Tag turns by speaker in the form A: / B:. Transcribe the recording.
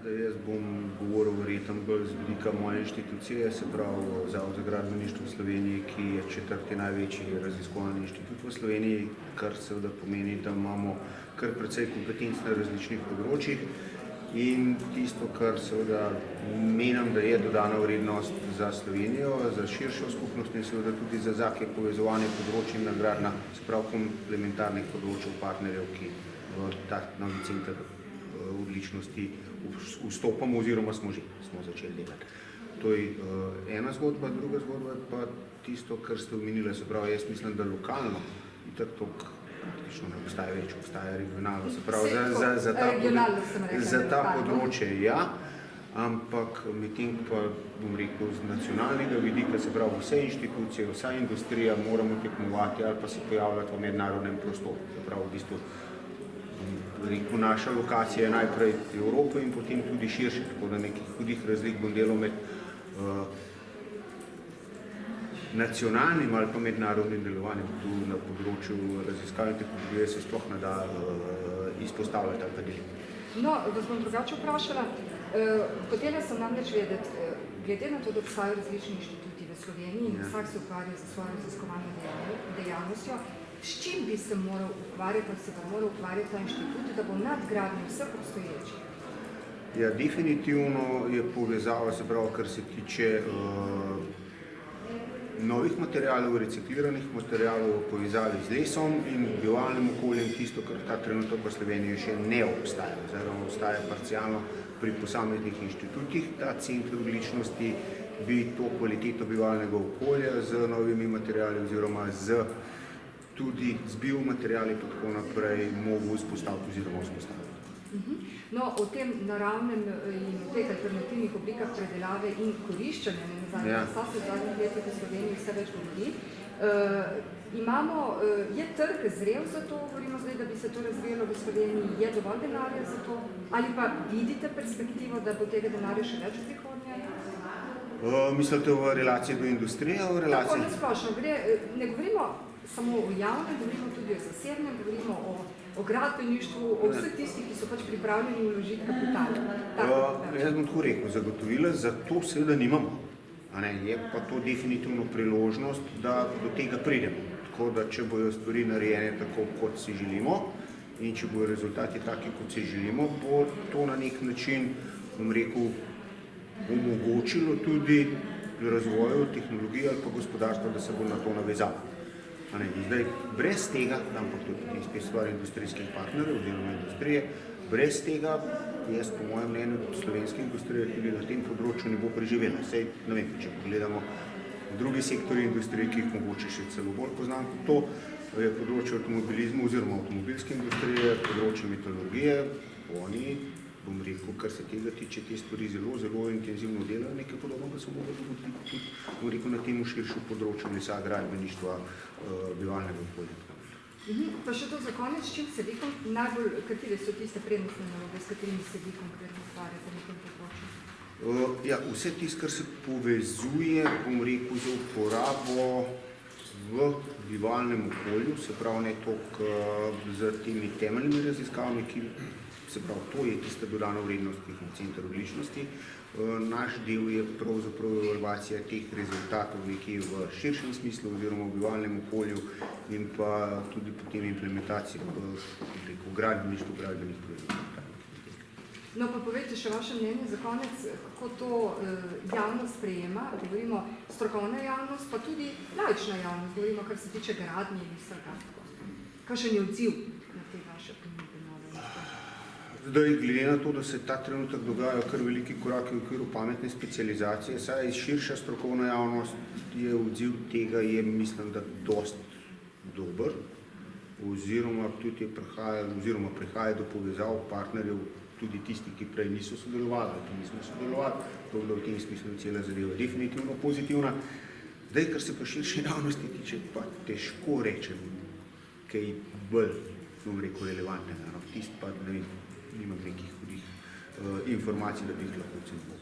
A: zdaj jaz bom govoril verjetno bolj z vidika moje inštitucije, se pravi Zavod za gradbeništvo v Sloveniji, ki je četrti največji raziskovalni inštitut v Sloveniji, kar seveda pomeni, da imamo kar precej kompetenc na različnih področjih. In tisto, kar seveda menim, da je dodana vrednost za Slovenijo, za širšo skupnost in seveda tudi za ZAK je povezovanje področij in nagradna, se pravi komplementarnih področjev partnerjev, ki v ta novi center odličnosti vstopamo oziroma smo začeli delati. To je ena zgodba, druga zgodba je pa tisto, kar ste omenili, se pravi, jaz mislim, da lokalno itak toliko praktično ne obstaja več, obstaja regionalno, se pravi, za ta področje ja, ampak medtem pa, bom rekel, z nacionalnega vidika, se pravi, vse inštitucije, vsa industrija moramo tekmovati ali pa se pojavljati v mednarodnem prostoru, se pravi, v bistvu rekel, naša lokacija je najprej Evropa in potem tudi širše, tako da nekih hudih razlik bom delal med nacionalnim ali pa mednarodnim delovanjem tu na področju raziskav in tehnologije se sploh ne da izpostavljati ali pa deliti.
B: No, vas bom drugače vprašala. Hotela sem namreč vedeti, glede na to, da obstajajo različni inštituti v Sloveniji in vsak se ukvarja za svojo raziskovalno dejavnostjo, s čim bi se moral ukvarjati, ali se pa moral ukvarjati ta inštitut, da bo nadgradnil vseh obstoječih?
A: Ja, definitivno je povezava, se pravi, kar se tiče novih materialov, recikliranih materialov v povezavi z lesom in bivalnim okoljem, tisto, kar ta trenutek v Sloveniji še ne obstaja, oziroma obstaja parcialno pri posameznih inštitutih. Ta center odličnosti bi to kvaliteto bivalnega okolja z novimi materiali oziroma tudi z biomateriali pa tako naprej mogo vzpostaviti oziroma vzpostaviti.
B: No, o tem naravnem in o teh alternativnih oblikah predelave in koriščanja, sta se v zadnjih letih v Sloveniji vse več govori. Je trg zrel za to, govorimo zdaj, da bi se to razvijalo v Sloveniji, je dovolj denarja za to? Ali pa vidite perspektivo, da bo tega denarja še več v prihodnje?
A: Mislite v relaciji do industrije?
B: Tako nesplošno. Ne govorimo samo o javnem, govorimo tudi o zasebnem, govorimo o gradbeništvu, o vseh tistih, ki so pač pripravljeni vložiti kapital.
A: Jaz bom tako rekel, zagotovila za to seveda nimamo. Je pa to definitivno priložnost, da do tega pridemo. Tako da, če bojo stvari narejene tako, kot si želimo in če bojo rezultati taki, kot si želimo, bo to na nek način, bom rekel, omogočilo tudi razvoju tehnologije ali pa gospodarstva, da se bo na to navezalo. Zdaj, brez tega, ampak tudi spet stvar industrijskih partnerjev oziroma industrije, brez tega, jaz po mojem mnenju, slovenske industrije tudi na tem področju ne bo preživela. Sej, ne vem, če pogledamo drugi sektori industrije, ki jih mogoče še celo bolj poznam kot to, je področje avtomobilizmu oziroma avtomobilske industrije, področje metalurgije, oni, bom rekel, kar se tega tiče, te stvari zelo, zelo intenzivno delajo, nekaj podobnega se bo dogoditi tudi, bom rekel, na temu širšem področju lesa, gradbeništva, bivalnega okolja.
B: Pa še to za konec, s čim se vi katere so tiste prednostne naloge, s katerimi se vi konkretno ukvarjate na tem področju?
A: Ja, vse tisto, kar se povezuje, bom rekel, za uporabo v bivalnem okolju, se pravi ne toliko z temi temeljnimi raziskavami, ki se pravi, to je tista dodana vrednost, ki je center odličnosti. Naš del je pravzaprav evalvacija teh rezultatov nekje v širšem smislu oziroma v bivalnem okolju in pa tudi potem implementacijo v gradbeništvu, gradbenih proizvodov.
B: No, pa povejte še vaše mnenje za konec, kako to javnost sprejema, govorimo strokovna javnost, pa tudi laična javnost, govorimo, kar se tiče gradnje in vsega. Kakšen je odziv na te vaše ponudbe?
A: Zdaj, glede na to, da se ta trenutek dogajajo kar veliki koraki v okviru pametne specializacije, saj širša strokovna javnost je odziv tega, je mislim, da dost dober, oziroma tudi prihaja do povezav partnerjev, tudi tisti, ki prej niso sodelovali, ali nismo sodelovali, to v tem smislu cela zadeva definitivno pozitivna. Zdaj, kar se pa širše javnosti tiče, pa težko rečem, kaj bolj, bom rekel, relevantnega. Tisto pa, ne vem, nimam nekih hudih informacij, da bi jih lahko ocenil.